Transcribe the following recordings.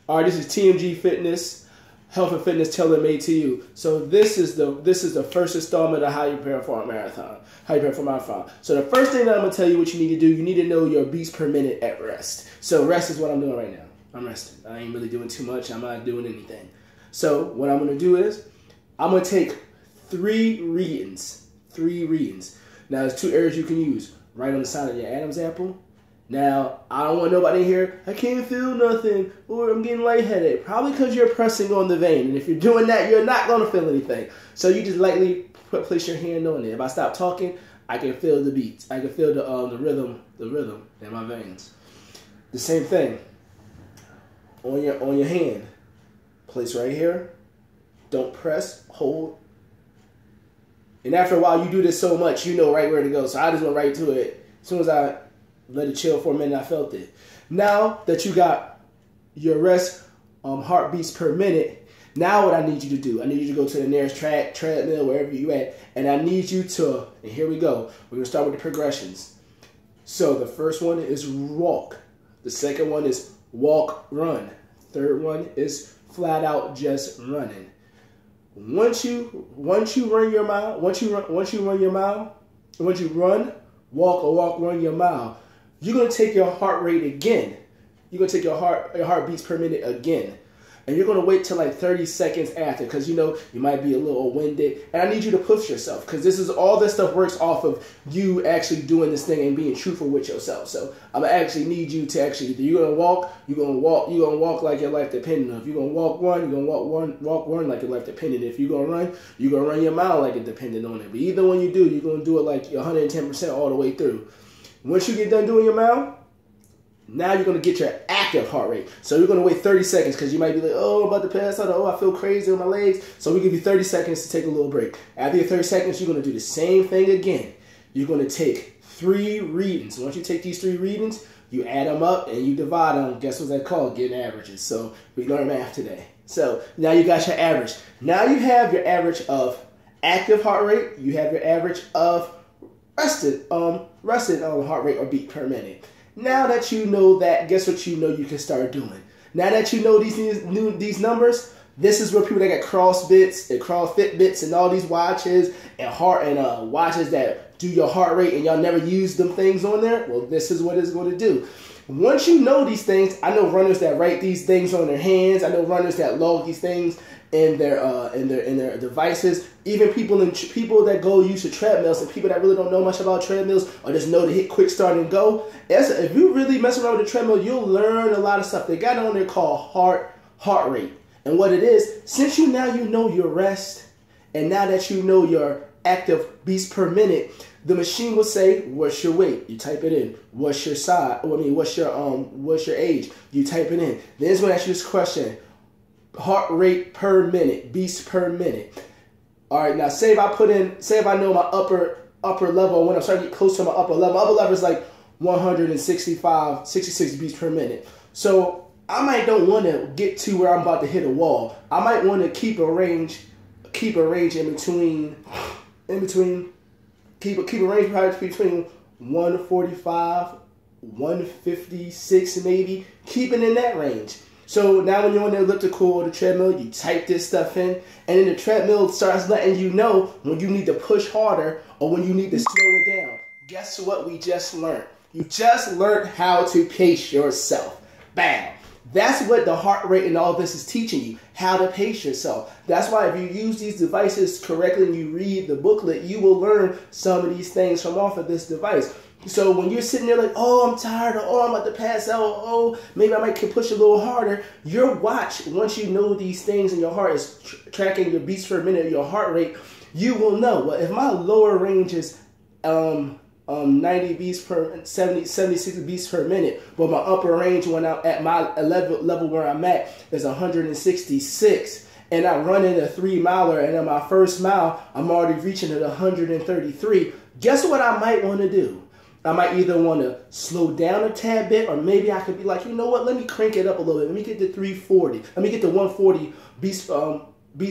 All right, this is T.M.G. Fitness, health and fitness tailor-made to you. So this is the first installment of how you prepare for a marathon. How you prepare for a marathon. So the first thing that I'm gonna tell you what you need to do, you need to know your beats per minute at rest. So rest is what I'm doing right now. I'm resting. I ain't really doing too much. I'm not doing anything. So what I'm gonna do is I'm gonna take three readings. Now there's two areas you can use. Right on the side of your Adam's apple. Now, I don't want nobody here, I can't feel nothing, or I'm getting lightheaded. Probably because you're pressing on the vein. And if you're doing that, you're not going to feel anything. So you just lightly place your hand on it. If I stop talking, I can feel the beats. I can feel the rhythm in my veins. The same thing on your hand. Place right here. Don't press, hold. And after a while, you do this so much, you know right where to go. So I just went right to it. As soon as I let it chill for a minute, I felt it. Now that you got your rest heartbeats per minute, now what I need you to do, I need you to go to the nearest treadmill, wherever you at, and I need you to, and here we go, we're going to start with the progressions. So the first one is walk. The second one is walk, run. Third one is flat out just running. Once you run your mile, run your mile, you're going to take your heart rate again. You're going to take your heartbeats per minute again. And you're going to wait till like 30 seconds after, because you know you might be a little winded. And I need you to push yourself, because all this stuff works off of you actually doing this thing and being truthful with yourself. So I'm going to actually need you to actually, you're going to walk like your life depending on it. If you're going to walk, run, you're going to walk, run like your life depending on it. If you're going to run, you're going to run your mile like it dependent on it. But either one you do, you're going to do it like 110% all the way through. Once you get done doing your mile, now you're going to get your active heart rate. So you're going to wait 30 seconds because you might be like, oh, I'm about to pass out. Oh, I feel crazy on my legs. So we give you 30 seconds to take a little break. After your 30 seconds, you're going to do the same thing again. You're going to take 3 readings. Once you take these 3 readings, you add them up and you divide them. Guess what's that called? Getting averages. So we learned math today. So now you got your average. Now you have your average of active heart rate. You have your average of rested heart rate or beat per minute. Now that you know that, guess what you know you can start doing? Now that you know these numbers, this is where people that got CrossFit and Fitbits and all these watches and watches that do your heart rate and y'all never use them things on there, well, this is what it's going to do. Once you know these things, I know runners that write these things on their hands. I know runners that log these things in their devices. Even people that go use the treadmills and people that really don't know much about treadmills or just know to hit quick start and go. If you really mess around with the treadmill, you'll learn a lot of stuff. They got on there called heart rate. And what it is, since you know your rest, and now that you know your active beats per minute, the machine will say, what's your weight? You type it in. What's your size? What's your age? You type it in. Then it's going to ask you this question. Heart rate per minute, beats per minute. All right, now say if I know my upper level, when I'm starting to get close to my upper level is like 66 beats per minute. So I might don't want to get to where I'm about to hit a wall. I might want to keep a range in between probably between 145, 156 maybe, keeping in that range. So now when you're on the elliptical or the treadmill, you type this stuff in, and then the treadmill starts letting you know when you need to push harder or when you need to slow it down. Guess what we just learned? You just learned how to pace yourself. Bam! That's what the heart rate and all this is teaching you, how to pace yourself. That's why if you use these devices correctly and you read the booklet, you will learn some of these things from off of this device. So when you're sitting there like, oh, I'm tired, or oh, I'm about to pass out, or oh, maybe I might push a little harder, your watch, once you know these things and your heart is tracking your beats per minute, your heart rate, you will know, well, if my lower range is 90 beats per 76 beats per minute, but my upper range when I'm at my level where I'm at is 166, and I'm running a 3 miler, and in my first mile I'm already reaching at 133. Guess what I might want to do? I might either want to slow down a tad bit, or maybe I could be like, you know what, let me crank it up a little bit. Let me get to 340. Let me get to 140 beats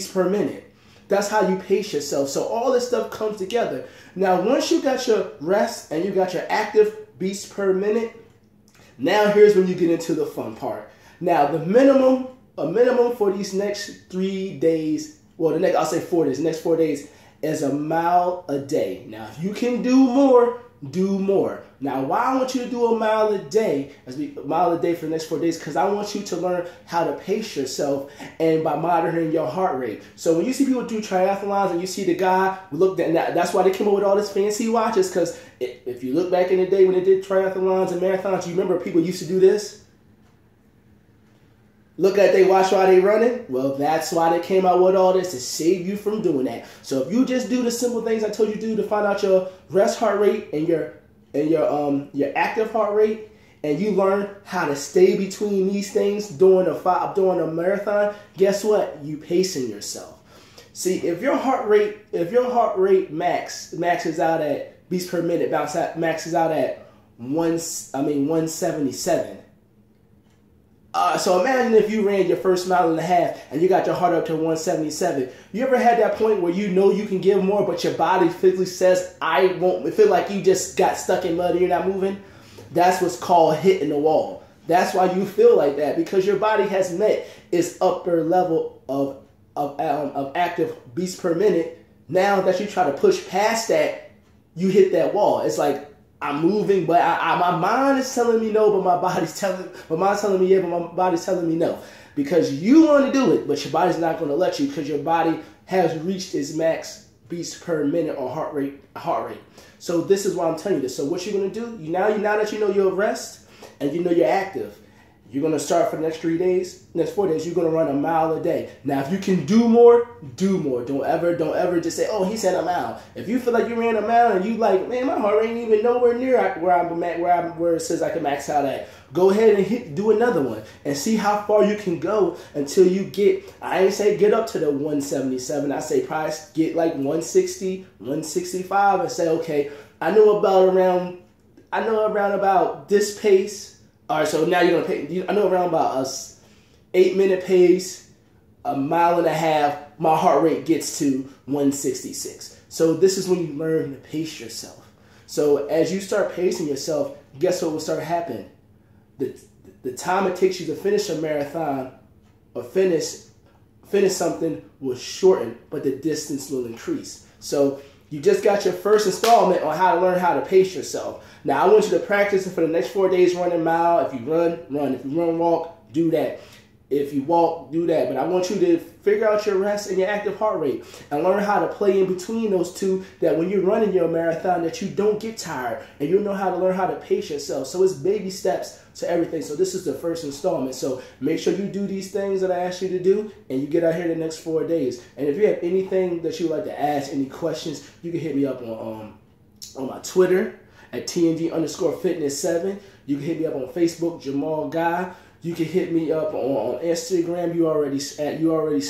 per minute. That's how you pace yourself. So all this stuff comes together. Now, once you got your rest and you got your active beats per minute, now here's when you get into the fun part. Now, a minimum for these next 3 days, well, I'll say 4 days, the next 4 days is a mile a day. Now, if you can do more, do more. Now, why I want you to do a mile a day for the next 4 days, because I want you to learn how to pace yourself and by monitoring your heart rate. So when you see people do triathlons and you see the guy, that's why they came up with all this fancy watches, because if you look back in the day when they did triathlons and marathons, you remember people used to do this? Look at they watch while they running. Well, that's why they came out with all this, to save you from doing that. So if you just do the simple things I told you to do to find out your rest heart rate and your active heart rate, and you learn how to stay between these things during a marathon, guess what? You pacing yourself. See, if your heart rate maxes out at beats per minute, maxes out at 177. So imagine if you ran your first mile and a half and you got your heart up to 177. You ever had that point where you know you can give more, but your body physically says, I won't, feel like you just got stuck in mud and you're not moving? That's what's called hitting the wall. That's why you feel like that, because your body has met its upper level of active beats per minute. Now that you try to push past that, you hit that wall. It's like, I'm moving, but my mind is telling me no, but my mind's telling me yeah, but my body's telling me no. Because you want to do it, but your body's not going to let you, because your body has reached its max beats per minute or heart rate. So this is why I'm telling you this. So what you're going to do, now that you know your rest and you know you're active, you're going to start for the next 4 days, you're going to run a mile a day. Now, if you can do more, do more. Don't ever just say, oh, he said a mile. If you feel like you ran a mile and you like, man, my heart rate ain't even nowhere near where it says I can max out at, go ahead and do another one and see how far you can go until you get, I ain't say get up to the 177. I say probably get like 160, 165 and say, okay, I know around about this pace. All right, so now you're going to pay, I know around about a 8-minute pace, a mile and a half, my heart rate gets to 166. So this is when you learn to pace yourself. So as you start pacing yourself, guess what will start happening? The time it takes you to finish a marathon or finish something will shorten, but the distance will increase. So you just got your first installment on how to learn how to pace yourself. Now, I want you to practice it for the next 4 days, running a mile. If you run. If you walk, do that. If you walk, do that. But I want you to figure out your rest and your active heart rate and learn how to play in between those two, that when you're running your marathon, that you don't get tired, and you know how to learn how to pace yourself. So it's baby steps to everything. So this is the first installment. So make sure you do these things that I asked you to do, and you get out here the next 4 days. And if you have anything that you would like to ask, any questions, you can hit me up on my Twitter at T.M.G_fitness7. You can hit me up on Facebook, Jamal Guy. You can hit me up on Instagram. You already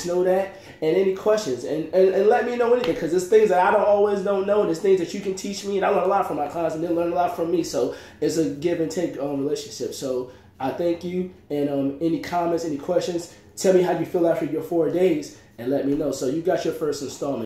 know that. And any questions, and let me know anything, because there's things that I don't know, and there's things that you can teach me, and I learn a lot from my clients, and they learn a lot from me. So it's a give and take relationship. So I thank you. And any comments, any questions, tell me how you feel after your 4 days, and let me know. So you got your first installment.